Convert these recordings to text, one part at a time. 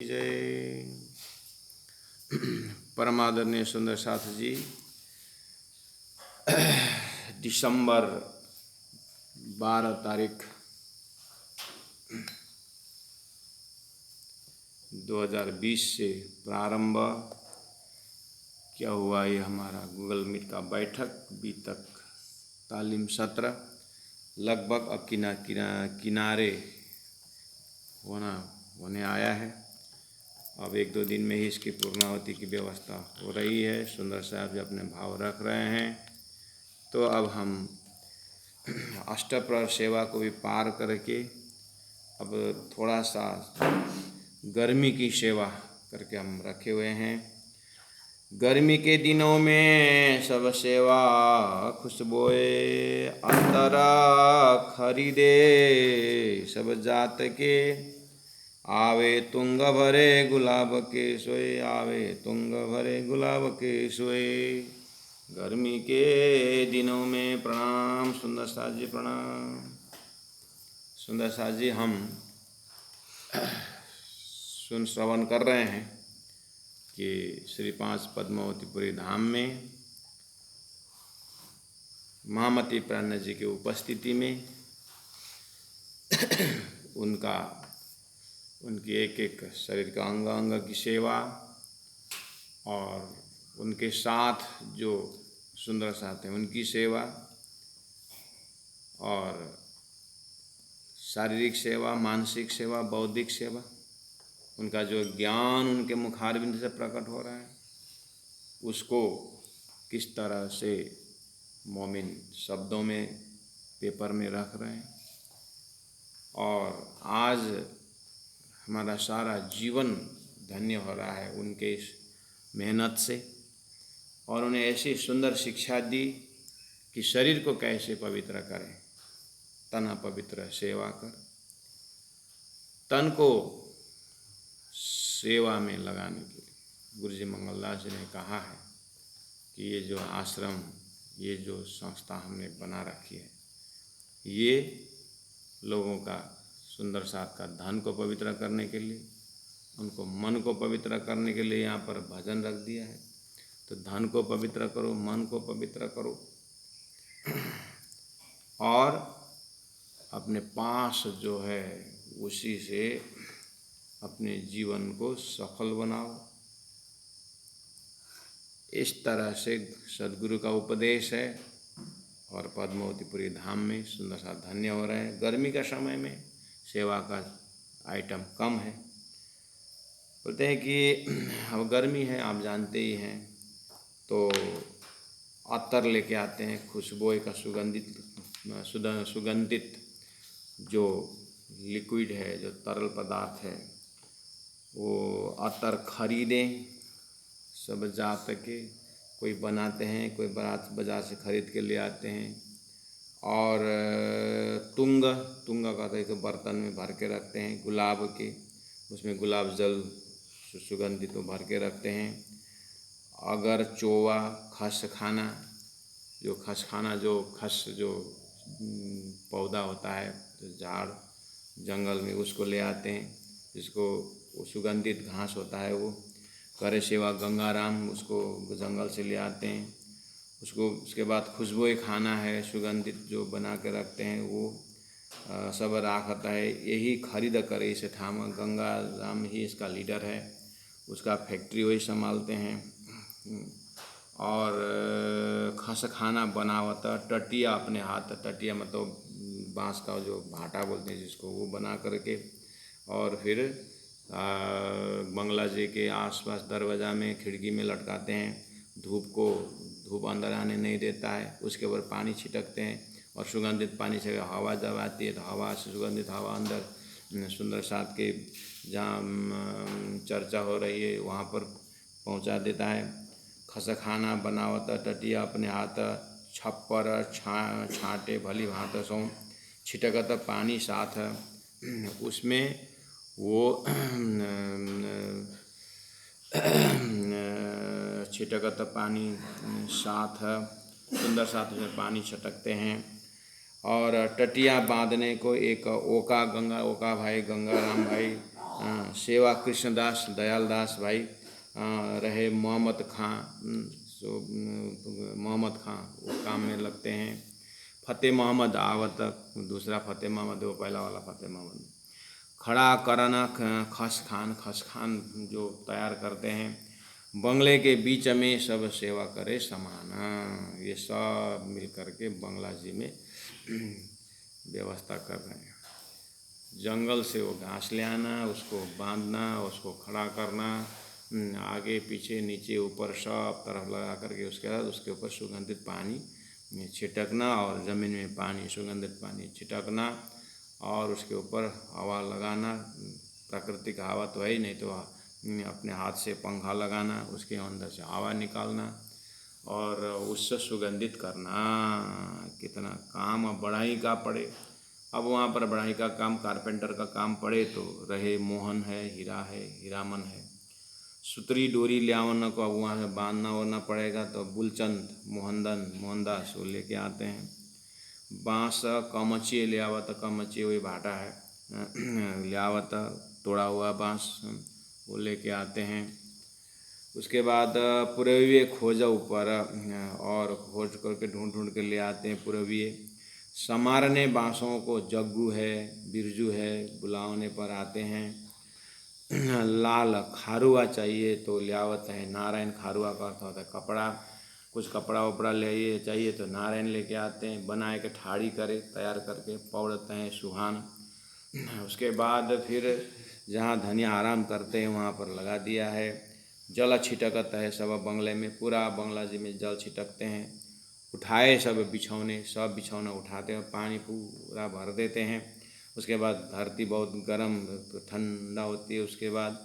जय। परमादरणीय सुंदर साथ जी, दिसंबर 12 तारीख 2020 से प्रारंभ क्या हुआ। ये हमारा गूगल मीट का बैठक अभी तक तालीम सत्र लगभग अब किनारे होने आया है। अब 1-2 दिन में ही इसकी पूर्णावती की व्यवस्था हो रही है। सुंदर साहब जी अपने भाव रख रहे हैं। तो अब हम अष्टप्रहर सेवा को भी पार करके अब थोड़ा सा गर्मी की सेवा करके हम रखे हुए हैं। गर्मी के दिनों में सब सेवा खुशबोए अंतरा खरीदे सब जात के आवे तुंग भरे गुलाब के सोए आवे तुंग भरे गुलाब के सोए। गर्मी के दिनों में प्रणाम सुंदर साथ जी, प्रणाम सुंदर साथ जी। हम श्रवण कर रहे हैं कि श्री 5 पद्मावतीपुरी धाम में महामती प्राण जी की उपस्थिति में उनकी एक एक शरीर का अंग अंग की सेवा और उनके साथ जो सुंदर साथ हैं उनकी सेवा और शारीरिक सेवा, मानसिक सेवा, बौद्धिक सेवा, उनका जो ज्ञान उनके मुखारविंद से प्रकट हो रहा है उसको किस तरह से मोमिन शब्दों में पेपर में रख रहे हैं। और आज हमारा सारा जीवन धन्य हो रहा है उनके इस मेहनत से। और उन्हें ऐसी सुंदर शिक्षा दी कि शरीर को कैसे पवित्र करें। तन अपवित्र सेवा कर, तन को सेवा में लगाने के लिए गुरु जी मंगलदास जी ने कहा है कि ये जो आश्रम, ये जो संस्था हमने बना रखी है, ये लोगों का सुंदर साथ का धन को पवित्र करने के लिए, उनको मन को पवित्र करने के लिए यहाँ पर भजन रख दिया है। तो धन को पवित्र करो, मन को पवित्र करो और अपने पास जो है उसी से अपने जीवन को सफल बनाओ। इस तरह से सद्गुरु का उपदेश है और पद्मावतीपुरी धाम में सुंदर सा धन्य हो रहे हैं। गर्मी का समय में सेवा का आइटम कम है। बोलते हैं कि अब गर्मी है, आप जानते ही हैं, तो अत्तर लेके आते हैं, खुशबू का सुगंधित जो लिक्विड है, जो तरल पदार्थ है, वो अत्तर खरीदें सब जात के। कोई बनाते हैं, कोई बाजार से खरीद के ले आते हैं। और तुंग का तो एक बर्तन में भर के रखते हैं, गुलाब के, उसमें गुलाब जल सुगंधित तो भर के रखते हैं। अगर चोवा खस खाना जो पौधा होता है तो झाड़ जंगल में उसको ले आते हैं, जिसको वो सुगंधित घास होता है, वो करे सेवा गंगाराम उसको जंगल से ले आते हैं। उसके बाद खुशबू खाना है सुगंधित जो बना के रखते हैं, वो सब राखता है। यही खरीद कर इसे ठाम गंगाराम ही इसका लीडर है, उसका फैक्ट्री वही संभालते हैं। और खस खाना बनावता टटिया अपने हाथ, टटिया मतलब बांस का जो भाटा बोलते हैं जिसको, वो बना करके और फिर बंगला जी के आसपास दरवाज़ा में खिड़की में लटकाते हैं। धूप अंदर आने नहीं देता है, उसके ऊपर पानी छिटकते हैं और सुगंधित पानी से हवा जब आती है तो हवा से सुगंधित हवा अंदर सुंदर साथ के जहाँ चर्चा हो रही है वहाँ पर पहुँचा देता है। खस खाना बनावत टटिया अपने हाथ, छप्पर छाँटे भली भांत सो छिटकत पानी साथ, उसमें वो छिटकत पानी साथ सुंदर साथ में पानी छटकते हैं। और टटिया बांधने को एक ओका भाई गंगाराम भाई सेवा कृष्णदास दयालदास भाई रहे मोहम्मद खां, मोहम्मद खां वो काम में लगते हैं। फ़तेह मोहम्मद आवत, दूसरा फ़तेह मोहम्मद, वो पहला वाला फ़तेह मोहम्मद। खड़ा कराना खस खान जो तैयार करते हैं। बंगले के बीच में सब सेवा करे समान, ये सब मिल करके बंगला जी में व्यवस्था कर रहे हैं। जंगल से वो घास ले आना, उसको बांधना, उसको खड़ा करना, आगे पीछे नीचे ऊपर सब तरफ लगा करके उसके बाद उसके ऊपर सुगंधित पानी छिटकना और ज़मीन में पानी सुगंधित पानी छिटकना और उसके ऊपर हवा लगाना। प्राकृतिक हवा तो है ही नहीं, तो अपने हाथ से पंखा लगाना, उसके अंदर से हवा निकालना और उससे सुगंधित करना। कितना काम अब बढ़ाई का पड़े। अब वहाँ पर बढ़ाई का काम, कारपेंटर का काम पड़े तो रहे मोहन है, हीरा है, हीरामन है। सुतरी डोरी ले आवन को अब वहाँ से बांधना वरना पड़ेगा, तो बुलचंद मोहनदास वो लेके आते हैं। बाँस कमची ले आवत, कमची वही भाटा है ले आवत, तोड़ा हुआ बाँस वो लेके आते हैं। उसके बाद पूर्वीय खोजा ऊपर और खोज करके ढूंढ के ले आते हैं पूर्वीय। संवारने बाँसों को जग्गू है, बिरजू है, बुलावने पर आते हैं। लाल खारुआ चाहिए तो ले आवत है। नारायण खारुआ का अर्थ होता है कपड़ा, कुछ कपड़ा वपड़ा ले चाहिए तो नारायण लेके आते हैं। बनाए के ठाड़ी करे तैयार करके पौड़ते हैं सुहान। उसके बाद फिर जहाँ धनिया आराम करते हैं वहाँ पर लगा दिया है। जल छिटकता है सब बंगले में, पूरा बंगला जी में जल छिटकते हैं। उठाए सब बिछौने उठाते हैं, पानी पूरा भर देते हैं। उसके बाद धरती बहुत गर्म तो ठंडा होती है। उसके बाद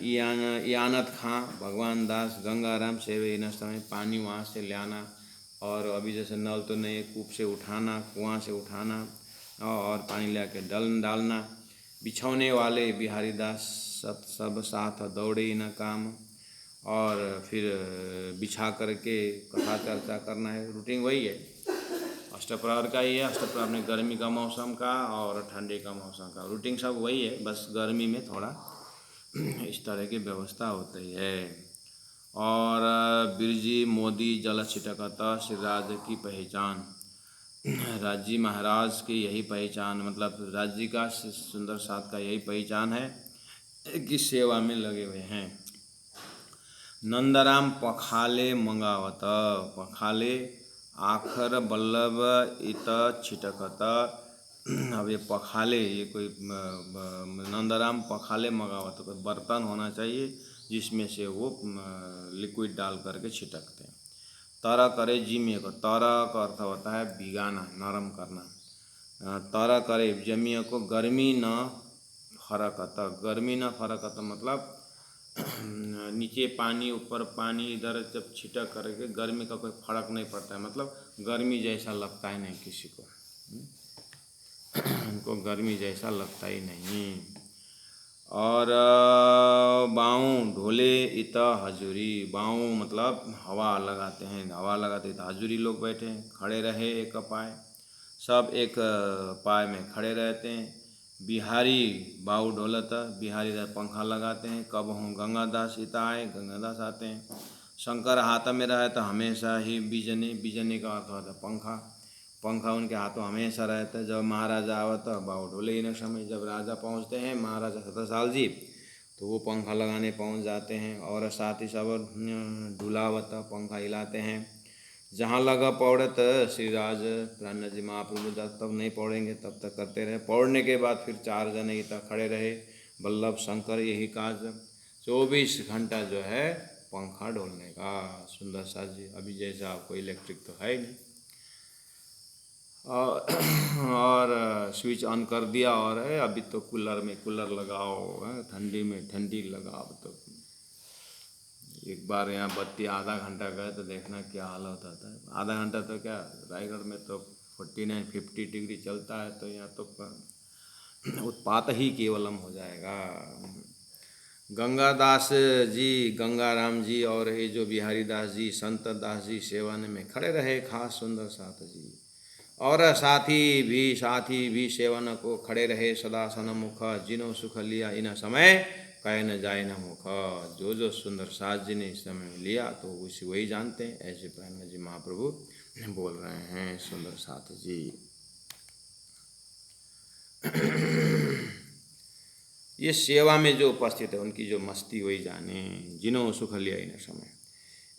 इयानत खां, भगवान दास, गंगाराम सेवे इन समय पानी वहाँ से ले आना। और अभी जैसे नल तो नहीं, कूप से उठाना, कुआं से उठाना और पानी ले आके डालना। बिछौने वाले बिहारी दास सब साथ दौड़े न काम। और फिर बिछा करके कथा चर्चा करना है। रूटीन वही है, अष्टप्रहर का ही है। अष्टप्रहर में गर्मी का मौसम का और ठंडी का मौसम का रूटीन सब वही है, बस गर्मी में थोड़ा इस तरह की व्यवस्था होती है। और बिरजी मोदी जल छिटकता श्रीराज की पहचान। राजी महाराज की यही पहचान, मतलब राज्य का सुंदर साथ का यही पहचान है कि सेवा में लगे हुए हैं। नंदराम पखाले मंगावत, पखाले आखर बल्लभ इत छिटकत। अब ये पखाले, ये कोई नंदराम पखाले मंगावत, कोई बर्तन होना चाहिए जिसमें से वो लिक्विड डाल करके छिटकते हैं। तर करे जिम्मे को, तर का अर्थ होता है भिगाना, नरम करना। तर करे जमिया को गर्मी न फरकत, गर्मी न फरकत मतलब नीचे पानी ऊपर पानी, इधर जब छिटक करके गर्मी का कोई फर्क नहीं पड़ता है, मतलब गर्मी जैसा लगता है नहीं किसी को, उनको गर्मी जैसा लगता ही नहीं। और बाऊँ ढोले इत हजूरी, बाऊँ मतलब हवा लगाते हैं, हवा लगाते तो हजूरी लोग बैठे हैं, खड़े रहे एक पाए, सब एक पाए में खड़े रहते हैं। बिहारी बाऊ ढोलता, बिहारी पंखा लगाते हैं। कब हम गंगादास इता आए, गंगादास आते हैं। शंकर हाथ में रहे तो हमेशा ही बीजने, बीजने का अर्थ होता है पंखा, पंखा उनके हाथों हमेशा रहता है। जब महाराजा आवता बाऊ ढोले इन समय, जब राजा पहुंचते हैं महाराजा सतसाल जी, तो वो पंखा लगाने पहुंच जाते हैं और साथ ही सब ढुलावता पंखा हिलाते हैं। जहाँ लगा पौड़त श्रीराज प्राण जी महाप्रभु, जब तब नहीं पौड़ेंगे तब तक करते रहे। पौड़ने के बाद फिर 4 जने ही तक खड़े रहे, वल्लभ शंकर यही काज। 24 घंटा जो है पंखा ढोलने का। सुंदर सा जी, अभी जैसा आपको इलेक्ट्रिक तो है ही नहीं, और स्विच ऑन कर दिया और अभी तो कूलर में कूलर लगाओ, ठंडी में ठंडी लगाओ। तो एक बार यहाँ बत्ती आधा घंटा गए तो देखना क्या हाल होता था। आधा घंटा तो क्या, रायगढ़ में तो 49-50 डिग्री चलता है, तो यहाँ तो उत्पात ही केवलम हो जाएगा। गंगादास जी, गंगाराम जी और ये जो बिहारी दास जी, संत दास जी सेवा में खड़े रहे खास सुंदर साथ जी। और साथी भी सेवन को खड़े रहे सदा सन्मुख, जिनो सुख लिया इन समय कह न जाए न मुख। जो जो सुंदर साथ जी ने इस समय लिया तो उसी वही जानते हैं। ऐसे प्रेमानंद जी महाप्रभु बोल रहे हैं सुंदर साथ जी। ये सेवा में जो उपस्थित है उनकी जो मस्ती वही जाने, जिन्हों सुख लिया इन समय।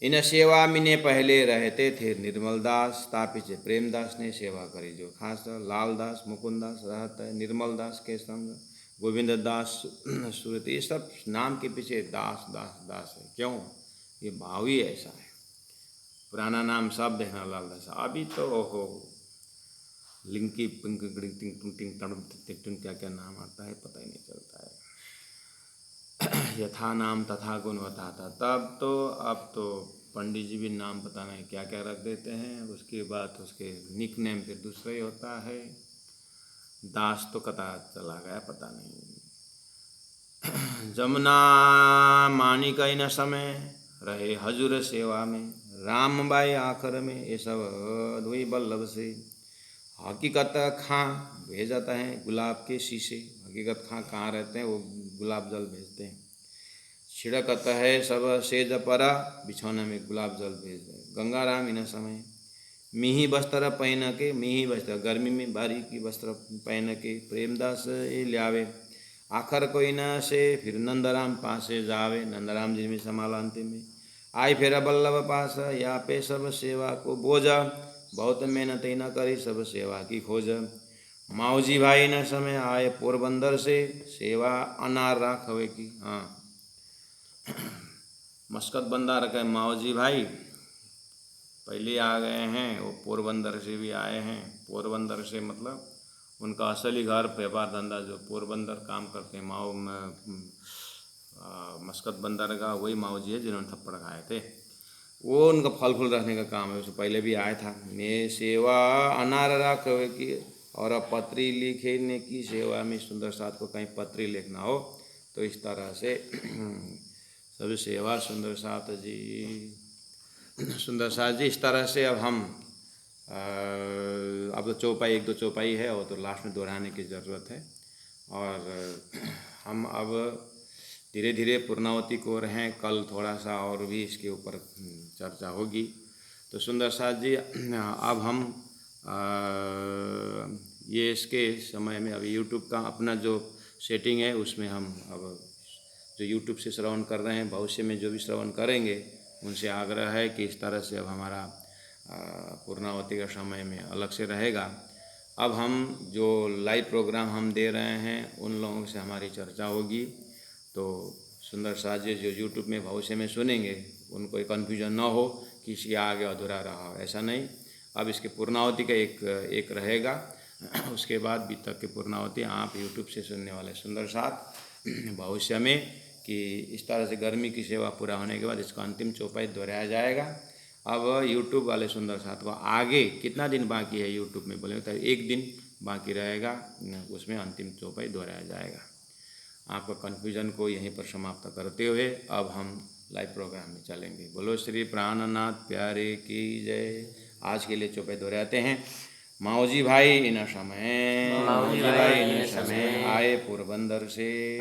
इन सेवा मिने पहले रहते थे निर्मल दास, तापीछे प्रेमदास ने सेवा करी जो खास। लाल दास मुकुंद दास रहता है निर्मल दास के संग, गोविंद दास सूरत, ये सब नाम के पीछे दास दास दास है। क्यों? ये भाव ही ऐसा है। पुराना नाम सब देखना लाल दास, अभी तो ओहो लिंकी पिंक टिंग क्या क्या नाम आता है पता ही नहीं चलता है। यथा नाम तथा गुण होता था तब तो, अब तो पंडित जी भी नाम पता नहीं क्या क्या रख देते हैं। उसके बाद उसके निक नेम फिर दूसरा ही होता है। दास तो कता चला गया पता नहीं। जमुना मानी कई न समय रहे हजूर सेवा में, राम बाई आखिर में ये सब दुई बल्लभ से। हकीकत खां भेजता है गुलाब के शीशे, हकीकत खां कहाँ रहते हैं वो गुलाब जल भेजते हैं। छिड़कत है सब सेज परा, बिछौना में गुलाब जल भेज दे। गंगाराम इन समय मिही वस्त्र पहन के, मिही वस्त्र गर्मी में बारीकी वस्त्र पहन के प्रेमदास ये ल्यावे। आखर कोई न से फिर नंदराम पासे जावे, नंदराम जी में संभाला अंतिम में। आई फिर बल्लभ पास या पे सब सेवा को बोझा, बहुत मेहनत ही न करी सब सेवा की खोज। माऊजी भाई न समय आए पोरबंदर से, सेवा अनार राखवे की। हाँ मस्कत बंदार के माऊजी भाई पहले आ गए हैं, वो पोरबंदर से भी आए हैं। पोरबंदर से मतलब उनका असली घर व्यापार धंधा जो पोरबंदर काम करते हैं माओ मस्कत बंदर का वही माऊजी है जिन्होंने थप्पड़ खाए थे। वो उनका फल फूल रखने का काम है, उससे पहले भी आया था। मैं सेवा अनार राखवे की, और अब पत्री लिखने की सेवा में सुंदर साथ को कहीं पत्री लिखना हो तो इस तरह से सब सेवा सुंदर साथ जी। सुंदर साथ जी इस तरह से अब हम अब तो चौपाई एक दो चौपाई है और तो लास्ट में दोहराने की ज़रूरत है। और हम अब धीरे धीरे पूर्णावती को ओर हैं। कल थोड़ा सा और भी इसके ऊपर चर्चा होगी। तो सुंदर साथ जी अब हम ये इसके समय में अभी यूट्यूब का अपना जो सेटिंग है उसमें हम अब जो यूट्यूब से श्रवण कर रहे हैं, भविष्य में जो भी श्रवण करेंगे उनसे आग्रह है कि इस तरह से अब हमारा पूर्णावती का समय में अलग से रहेगा। अब हम जो लाइव प्रोग्राम हम दे रहे हैं उन लोगों से हमारी चर्चा होगी। तो सुंदर साथ जी जो यूट्यूब में भविष्य में सुनेंगे उनको कन्फ्यूजन ना हो कि इसके आगे अधूरा रहा, ऐसा नहीं। अब इसके पूर्णावती का एक रहेगा, उसके बाद भी तक की पूर्णावती आप यूट्यूब से सुनने वाले सुंदर साथ भविष्य में कि इस तरह से गर्मी की सेवा पूरा होने के बाद इसका अंतिम चौपाई दोहराया जाएगा। अब यूट्यूब वाले सुंदर साथ को आगे कितना दिन बाकी है यूट्यूब में बोले तो 1 दिन बाकी रहेगा, उसमें अंतिम चौपाई दोहराया जाएगा। आपका कन्फ्यूजन को यहीं पर समाप्त करते हुए अब हम लाइव प्रोग्राम में चलेंगे। बोलो श्री प्राणनाथ प्यारे की जय। आज के लिए चौपाई दोहराते हैं। माऊजी भाई इन समय आए पोरबंदर से,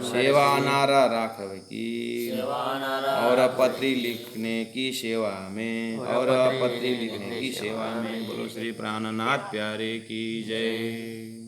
सेवा नारा राखव की, और पत्री लिखने की सेवा में, और पत्री लिखने की सेवा में। बोलो श्री प्राणनाथ प्यारे की जय।